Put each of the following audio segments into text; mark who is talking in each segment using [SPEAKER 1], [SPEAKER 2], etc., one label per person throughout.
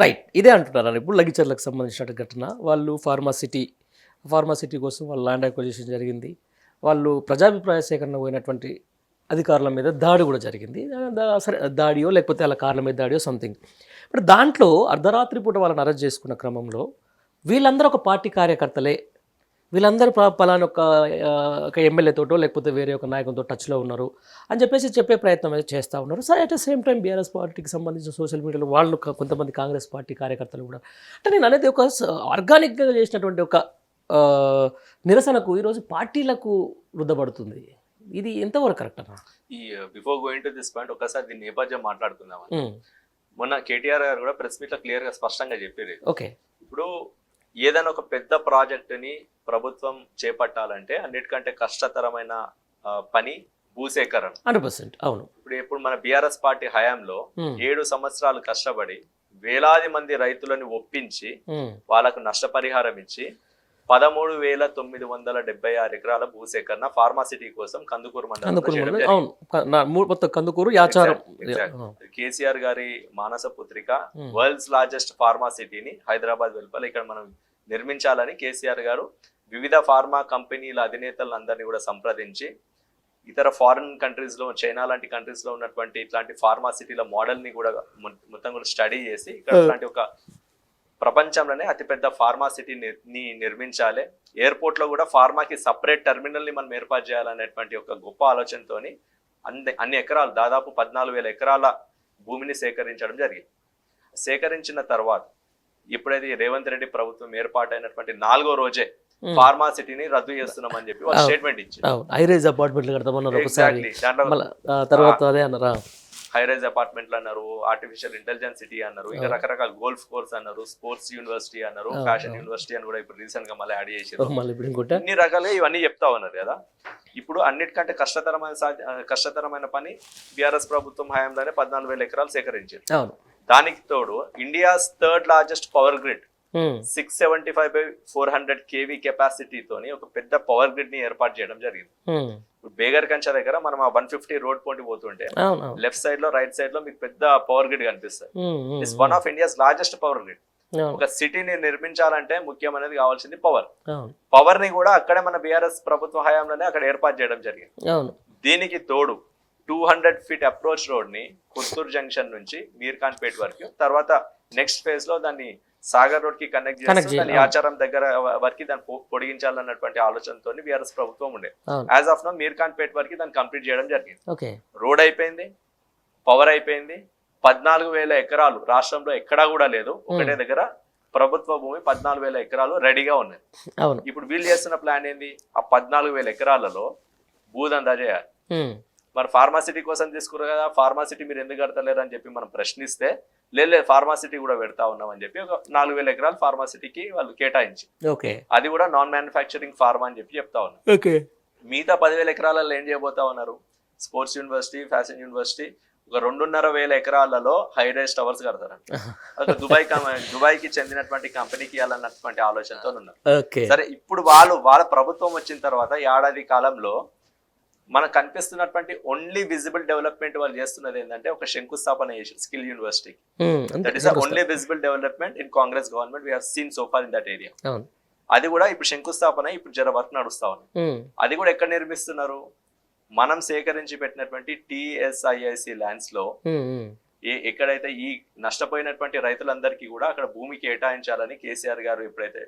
[SPEAKER 1] Right. ఇదే అంటున్నారా ఇప్పుడు లగిచర్లకు సంబంధించిన ఘటన. వాళ్ళు ఫార్మాసిటీ కోసం వాళ్ళు ల్యాండ్ అక్విజిషన్ జరిగింది. వాళ్ళు ప్రజాభిప్రాయ సేకరణ పోయినటువంటి అధికారుల మీద దాడి కూడా జరిగింది. సరే దాడియో లేకపోతే వాళ్ళ కార్ల మీద దాడియో సంథింగ్. ఇప్పుడు దాంట్లో అర్ధరాత్రి పూట వాళ్ళని అరెస్ట్ చేసుకున్న క్రమంలో వీళ్ళందరూ ఒక పార్టీ కార్యకర్తలే, వీళ్ళందరూ పలానా ఒక ఎమ్మెల్యేతోటో లేకపోతే వేరే ఒక నాయకులతో టచ్లో ఉన్నారు అని చెప్పేసి చెప్పే ప్రయత్నం అయితే చేస్తూ ఉన్నారు. సరే at the same time BRS పార్టీకి సంబంధించిన సోషల్ మీడియాలో వాళ్ళు కొంతమంది కాంగ్రెస్ పార్టీ కార్యకర్తలు కూడా, అంటే నేను అనేది ఒక ఆర్గానిక్గా చేసినటువంటి ఒక నిరసనకు ఈరోజు పార్టీలకు రుద్దబడుతుంది. ఇది ఎంతవరకు కరెక్ట్ అన్న?
[SPEAKER 2] ఈ before going to this point ఒకసారి దీని నేపథ్యం మాట్లాడుకుందాం. మొన్న కేటీఆర్ గారు కూడా ప్రెస్ మీట్ లో క్లియర్ గా స్పష్టంగా చెప్పారు.
[SPEAKER 1] ఓకే,
[SPEAKER 2] ఇప్పుడు ఏదైనా ఒక పెద్ద ప్రాజెక్ట్ ని ప్రభుత్వం చేపట్టాలంటే అన్నిటికంటే కష్టతరమైన పని భూసేకరణ.
[SPEAKER 1] 100%. అవును.
[SPEAKER 2] ఇప్పుడు మన బీఆర్ఎస్ పార్టీ హయాంలో 7 సంవత్సరాలు కష్టపడి వేలాది మంది రైతులను ఒప్పించి వాళ్ళకు నష్టపరిహారం ఇచ్చి 13,976 ఎకరాల భూసేకరణ ఫార్మాసిటీ కోసం కందుకూరు
[SPEAKER 1] కందుకూరు యాచారం.
[SPEAKER 2] కేసీఆర్ గారి మానస పుత్రిక వరల్డ్స్ లార్జెస్ట్ ఫార్మాసిటీని హైదరాబాద్ వెలుపల ఇక్కడ మనం నిర్మించాలని కేసీఆర్ గారు వివిధ ఫార్మా కంపెనీల అధినేతలందరినీ కూడా సంప్రదించి ఇతర ఫారిన్ కంట్రీస్ లో, చైనా లాంటి కంట్రీస్ లో ఉన్నటువంటి ఇట్లాంటి ఫార్మాసిటీల మోడల్ ని కూడా మొత్తం కూడా స్టడీ చేసి ఇక్కడ ఇట్లాంటి ఒక ప్రపంచంలోనే అతిపెద్ద ఫార్మాసిటీని నిర్మించాలి, ఎయిర్పోర్ట్ లో కూడా ఫార్మాకి సపరేట్ టెర్మినల్ ని మనం ఏర్పాటు చేయాలనేటువంటి ఒక గొప్ప ఆలోచనతోని అన్ని ఎకరాలు, దాదాపు 14,000 ఎకరాల భూమిని సేకరించడం జరిగింది. సేకరించిన తర్వాత ఇప్పుడైతే రేవంత్ రెడ్డి ప్రభుత్వం ఏర్పాటైనటువంటి 4వ రోజే ఫార్మాసిటీని రద్దు చేస్తున్నామని చెప్పి వాళ్ళు స్టేట్మెంట్ ఇచ్చారు.
[SPEAKER 1] హైరైజ్ అపార్ట్మెంట్లు కడతామన్నారు ఒకసారి, తర్వాత అదే అన్నారా,
[SPEAKER 2] హైరైజ్ అపార్ట్మెంట్లు అన్నారు, ఆర్టిఫిషియల్ ఇంటెలిజెన్స్ సిటీ అన్నారు, ఇంకా రకరకాల గోల్ఫ్ కోర్స్ అన్నారు, స్పోర్ట్స్ యూనివర్సిటీ అన్నారు, ఫ్యాషన్ యూనివర్సిటీ అని కూడా ఇప్పుడు రీసెంట్ గా మళ్ళీ యాడ్ చేశారు. ఇన్ని రకాలుగా ఇవన్నీ చెప్తా ఉన్నారు కదా. ఇప్పుడు అన్నిటికంటే కష్టతరమైన పని బీఆర్ఎస్ ప్రభుత్వం హయాంలోనే 14,000 ఎకరాలు సేకరించారు. దానికి తోడు India's 3rd largest power grid 675/400 kV capacity తోని ఒక పెద్ద పవర్ గ్రిడ్ ని ఏర్పాటు చేయడం జరిగింది. బేగర్ కంచ దగ్గర మనం ఆ 150 రోడ్ పోటీ పోతుంటే లెఫ్ట్ సైడ్ లో, రైట్ సైడ్ లో మీకు పెద్ద పవర్ గ్రిడ్ కనిపిస్తుంది. It's one of India's largest power grid. ఒక సిటీని నిర్మించాలంటే ముఖ్యమైనది కావాల్సింది పవర్. పవర్ ని కూడా అక్కడే మన బీఆర్ఎస్ ప్రభుత్వ హయాంలోనే అక్కడ ఏర్పాటు చేయడం జరిగింది. దీనికి తోడు 200 feet అప్రోచ్ రోడ్ ని కొత్తూరు జంక్షన్ నుంచి మీర్ఖాన్పేట్ వరకు, తర్వాత నెక్స్ట్ ఫేజ్ లో దాన్ని సాగర్ రోడ్ కి కనెక్ట్ చేసి దాని ఆచారం దగ్గర వరకు దాన్ని పొడిగించాలన్నటువంటి ఆలోచనతో బీఆర్ఎస్ ప్రభుత్వం ఉండే. యాజ్ ఆఫ్ నో మీర్ఖాన్పేట్ వరకు దాన్ని కంప్లీట్ చేయడం జరిగింది. రోడ్ అయిపోయింది, పవర్ అయిపోయింది. 14,000 ఎకరాలు రాష్ట్రంలో ఎక్కడా కూడా లేదు, ఒకటే దగ్గర ప్రభుత్వ భూమి 14,000 ఎకరాలు రెడీగా ఉన్నాయి. ఇప్పుడు వీళ్ళు చేస్తున్న ప్లాన్ ఏంది, ఆ 14,000 ఎకరాలలో భూదందా చేయాలి. మరి ఫార్మాసిటీ కోసం తీసుకున్నారు కదా, ఫార్మాసిటీ మీరు ఎందుకు కడతలేరు అని చెప్పి మనం ప్రశ్నిస్తే లేదు ఫార్మాసిటీ కూడా పెడతా ఉన్నాం అని చెప్పి ఒక 4,000 ఎకరాలు ఫార్మాసిటీకి వాళ్ళు కేటాయించి, అది కూడా నాన్ మ్యానుఫ్యాక్చరింగ్ ఫార్మా అని చెప్పి చెప్తా ఉన్నారు. మిగతా 10,000 ఎకరాలలో ఏం చేయబోతా ఉన్నారు, స్పోర్ట్స్ యూనివర్సిటీ, ఫ్యాషన్ యూనివర్సిటీ, ఒక 2,500 ఎకరాలలో హైరైజ్ టవర్స్ కడతారంట. అది దుబాయ్ కి చెందినటువంటి కంపెనీకి ఇవ్వాలన్నటువంటి ఆలోచనతో ఉన్నారు. సరే, ఇప్పుడు వాళ్ళ ప్రభుత్వం వచ్చిన తర్వాత ఏడాది కాలంలో మనకు కనిపిస్తున్నటువంటి ఓన్లీ విజిబుల్ డెవలప్మెంట్ వాళ్ళు చేస్తున్నది ఏంటంటే ఒక శంకుస్థాపన చేసి skill university. That is only visible development in Congress government we have seen so far in that area. అది కూడా ఇప్పుడు శంకుస్థాపన, ఇప్పుడు జర వర్క్ నడుస్తా ఉంది. అది కూడా ఎక్కడ నిర్మిస్తున్నారు, మనం సేకరించి పెట్టినటువంటి TSIIC ల్యాండ్స్ లో ఎక్కడైతే ఈ నష్టపోయినటువంటి రైతులందరికీ కూడా అక్కడ భూమి కేటాయించాలని కేసీఆర్ గారు ఎప్పుడైతే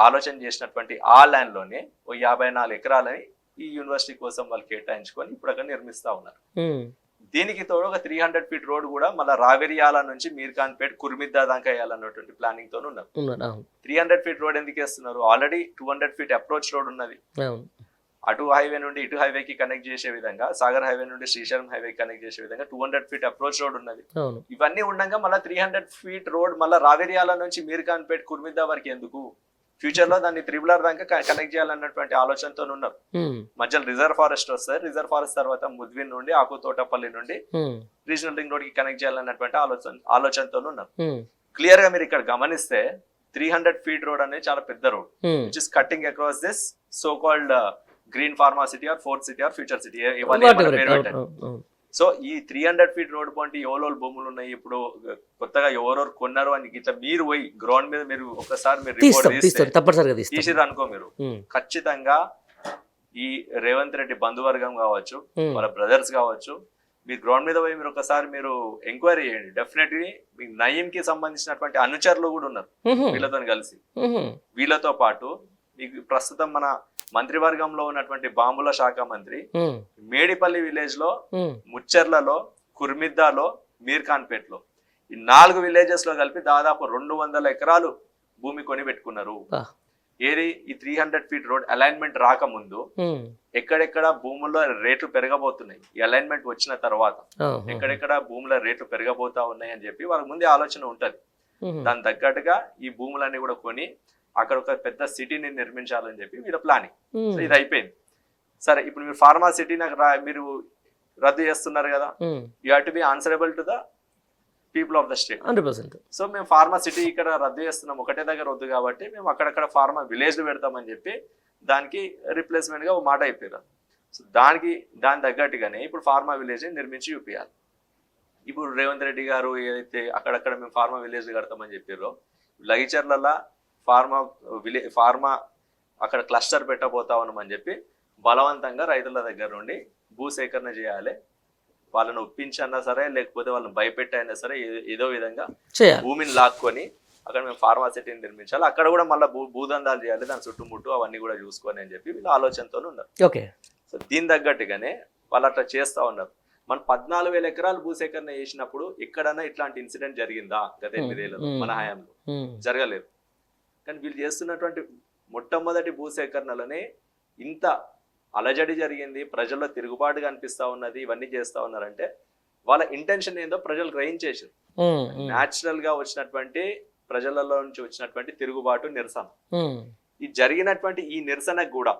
[SPEAKER 2] ఆలోచన చేసినటువంటి ఆ ల్యాండ్ లోనే 54 ఎకరాలని ఈ యూనివర్సిటీ కోసం వాళ్ళు కేటాయించుకొని ఇప్పుడు అక్కడ నిర్మిస్తా ఉన్నారు. దీనికి తోడు ఒక 300 feet రోడ్ కూడా మళ్ళీ రావెరియాల నుంచి మీర్ఖాన్పేట్, కుర్మిద్దా దాకా వేయాలన్నటువంటి ప్లానింగ్ తో ఉన్నారు. 300 feet రోడ్ ఎందుకు వేస్తున్నారు, ఆల్రెడీ 200 feet అప్రోచ్ రోడ్ ఉన్నది. అటు హైవే నుండి ఇటు హైవేకి కనెక్ట్ చేసే విధంగా, సాగర్ హైవే నుండి శ్రీశైలం హైవే కనెక్ట్ చేసే విధంగా 200 feet అప్రోచ్ రోడ్ ఉన్నది. ఇవన్నీ ఉండగా మళ్ళీ 300 feet రోడ్ మళ్ళీ రావెరియాల నుంచి మీర్ఖాన్పేట్, కుర్మిద్దా వరకు ఎందుకు, ఫ్యూచర్ లో దాన్ని RRR దాకా కనెక్ట్ చేయాలన్నటువంటి ఆలోచనతో ఉన్నారు. మధ్యలో రిజర్వ్ ఫారెస్ట్ వస్తుంది, రిజర్వ్ ఫారెస్ట్ తర్వాత ముద్విన్ నుండి ఆకుతోటపల్లి నుండి రీజనల్ రింగ్ రోడ్ కి కనెక్ట్ చేయాలన్నటువంటి ఆలోచనతో ఉన్నారు. క్లియర్ గా మీరు ఇక్కడ గమనిస్తే 300 feet రోడ్ అనేది చాలా పెద్ద road, which is cutting across this so called green pharma city or fourth city or future city, so ఈ 300 ఫీట్ రోడ్ పాయింట్ ఎవరెవరు భూములు ఉన్నాయి, ఇప్పుడు కొత్తగా ఎవరెవరు కొన్నారు అని ఇట్లా మీరు పోయి గ్రౌండ్ మీద మీరు ఒకసారి మీరు రిపోర్ట్ తీసిర్రు అనుకో, మీరు ఖచ్చితంగా ఈ రేవంత్ రెడ్డి బంధువర్గం కావచ్చు, వాళ్ళ బ్రదర్స్ కావచ్చు, మీరు గ్రౌండ్ మీద పోయి మీరు ఒకసారి మీరు ఎంక్వైరీ చేయండి. డెఫినెట్లీ మీకు నయీంకి సంబంధించినటువంటి అనుచరులు కూడా ఉన్నారు వీళ్ళతో కలిసి. వీళ్ళతో పాటు మీకు ప్రస్తుతం మన మంత్రివర్గంలో ఉన్నటువంటి బాంబుల శాఖ మంత్రి మేడిపల్లి విలేజ్ లో, ముచ్చర్లలో, కుర్మిద్దాలో, మీర్ఖాన్పేట్లో ఈ 4 విలేజెస్ లో కలిపి దాదాపు 200 ఎకరాలు భూమి కొని పెట్టుకున్నారు. ఏది ఈ 300 ఫీట్ రోడ్ అలైన్మెంట్ రాకముందు ఎక్కడెక్కడ భూముల్లో రేట్లు పెరగబోతున్నాయి, ఈ అలైన్మెంట్ వచ్చిన తర్వాత ఎక్కడెక్కడ భూముల రేట్లు పెరగబోతా ఉన్నాయి అని చెప్పి వాళ్ళకి ముందే ఆలోచన ఉంటది. దాని తగ్గట్టుగా ఈ భూములన్నీ కూడా కొని అక్కడ ఒక పెద్ద సిటీని నిర్మించాలని చెప్పి వీళ్ళ ప్లానింగ్. సో ఇది అయిపోయింది. సరే, ఇప్పుడు మీరు ఫార్మా సిటీ మీరు రద్దు చేస్తున్నారు కదా, you have to be answerable to the people of the state
[SPEAKER 1] 100%.
[SPEAKER 2] So మేము ఫార్మా సిటీ ఇక్కడ రద్దు చేస్తున్నాం, ఒకటే దగ్గర వద్దు కాబట్టి మేము అక్కడక్కడ ఫార్మా విలేజ్లు పెడతామని చెప్పి దానికి రిప్లేస్మెంట్ గా ఒక మాట అయిపోయారు. సో దాని తగ్గట్టుగానే ఇప్పుడు ఫార్మా విలేజ్ నిర్మించి చూపించాలి. ఇప్పుడు రేవంత్ రెడ్డి గారు ఏదైతే అక్కడక్కడ మేము ఫార్మా విలేజ్ కడతామని చెప్పారో, లగిచర్లలో ఫార్మా అక్కడ క్లస్టర్ పెట్టబోతా ఉన్నామని చెప్పి బలవంతంగా రైతుల దగ్గర నుండి భూసేకరణ చేయాలి. వాళ్ళని ఒప్పించన్నా సరే, లేకపోతే వాళ్ళని భయపెట్టైనా సరే, ఏదో విధంగా భూమిని లాక్కొని అక్కడ మేము ఫార్మా సిటీని నిర్మించాలి. అక్కడ కూడా మళ్ళీ భూదందాలు చేయాలి, దాని చుట్టుముట్టు అవన్నీ కూడా చూసుకొని అని చెప్పి వీళ్ళు ఆలోచనతో ఉన్నారు. సో దీని తగ్గట్టుగానే వాళ్ళు అట్లా చేస్తా ఉన్నారు. మనం 14,000 ఎకరాలు భూసేకరణ చేసినప్పుడు ఎక్కడన్నా ఇట్లాంటి ఇన్సిడెంట్ జరిగిందా? గత 8 ఏళ్ళలో మన హయాంలో జరగలేదు. కానీ వీళ్ళు చేస్తున్నటువంటి మొట్టమొదటి భూసేకరణలోనే ఇంత అలజడి జరిగింది, ప్రజల్లో తిరుగుబాటు కనిపిస్తా ఉన్నది, ఇవన్నీ చేస్తా ఉన్నారంటే వాళ్ళ ఇంటెన్షన్ ఏందో ప్రజలు గ్రహించేసారు. న్యాచురల్ గా వచ్చినటువంటి ప్రజలలో నుంచి వచ్చినటువంటి తిరుగుబాటు, నిరసన, ఈ జరిగినటువంటి ఈ నిరసనకు కూడా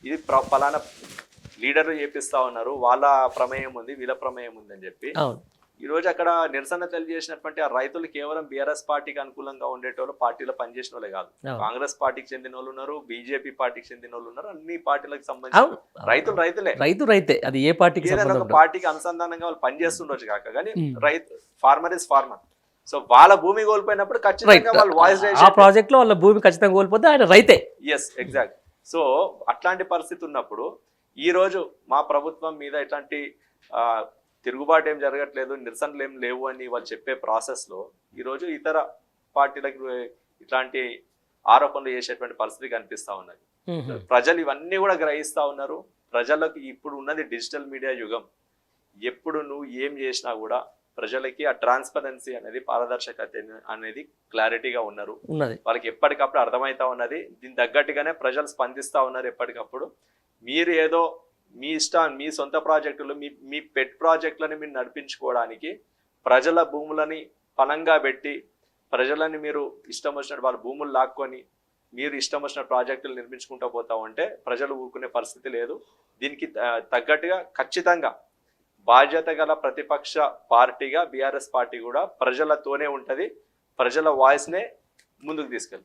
[SPEAKER 2] ఇది ఫలానా లీడర్లు చేపిస్తా ఉన్నారు, వాళ్ళ ప్రమేయం ఉంది, వీళ్ళ ప్రమేయం ఉంది అని చెప్పి ఈ రోజు అక్కడ నిరసన తెలియజేసినటువంటి ఆ రైతులు కేవలం బీఆర్ఎస్ పార్టీకి అనుకూలంగా ఉండేటోళ్ళు, పార్టీలో పనిచేసిన వాళ్ళే కాదు. కాంగ్రెస్ పార్టీకి చెందిన వాళ్ళు ఉన్నారు, బీజేపీ పార్టీకి చెందిన వాళ్ళు ఉన్నారు. అన్ని పార్టీలకు సంబంధించిన రైతే, అది ఏ పార్టీకి ఏదైనా ఒక పార్టీకి అనుసంధానంగా వాళ్ళు పనిచేస్తుండొచ్చు కాక, కానీ ఫార్మర్ ఇస్ ఫార్మర్. సో వాళ్ళ భూమి కోల్పోయినప్పుడు ఖచ్చితంగా వాళ్ళు వాయిస్ రైజ్, ఆ ప్రాజెక్ట్ లో వాళ్ళ భూమి ఖచ్చితంగా కోల్పోతే ఆయన రైతే. Yes, exact. సో అట్లాంటి పరిస్థితి ఉన్నప్పుడు ఈ రోజు మా ప్రభుత్వం మీద ఇట్లాంటి తిరుగుబాటు ఏం జరగట్లేదు, నిరసనలు ఏం లేవు అని వాళ్ళు చెప్పే ప్రాసెస్ లో ఈరోజు ఇతర పార్టీలకు ఇట్లాంటి ఆరోపణలు చేసేటువంటి పరిస్థితి కనిపిస్తా ఉన్నది. ప్రజలు ఇవన్నీ కూడా గ్రహిస్తా ఉన్నారు. ప్రజలకు ఇప్పుడు ఉన్నది డిజిటల్ మీడియా యుగం. ఎప్పుడు నువ్వు ఏం చేసినా కూడా ప్రజలకి ఆ ట్రాన్స్పరెన్సీ అనేది, పారదర్శకత అనేది క్లారిటీగా ఉన్నారు. వాళ్ళకి ఎప్పటికప్పుడు అర్థమవుతా ఉన్నది. దీని తగ్గట్టుగానే ప్రజలు స్పందిస్తా ఉన్నారు ఎప్పటికప్పుడు. మీరు ఏదో మీ ఇష్టం, మీ సొంత ప్రాజెక్టులు, మీ పెట్ ప్రాజెక్టులని మీరు నడిపించుకోవడానికి ప్రజల భూములని పణంగా పెట్టి ప్రజలని మీరు ఇష్టం వచ్చినట్టు వాళ్ళ భూములు లాక్కొని మీరు ఇష్టం వచ్చిన ప్రాజెక్టులు నిర్మించుకుంటూ పోతా ఉంటే ప్రజలు ఊరుకునే పరిస్థితి లేదు. దీనికి తగ్గట్టుగా ఖచ్చితంగా బాధ్యత గల ప్రతిపక్ష పార్టీగా బీఆర్ఎస్ పార్టీ కూడా ప్రజలతోనే ఉంటది, ప్రజల వాయిస్నే ముందుకు తీసుకెళ్తారు.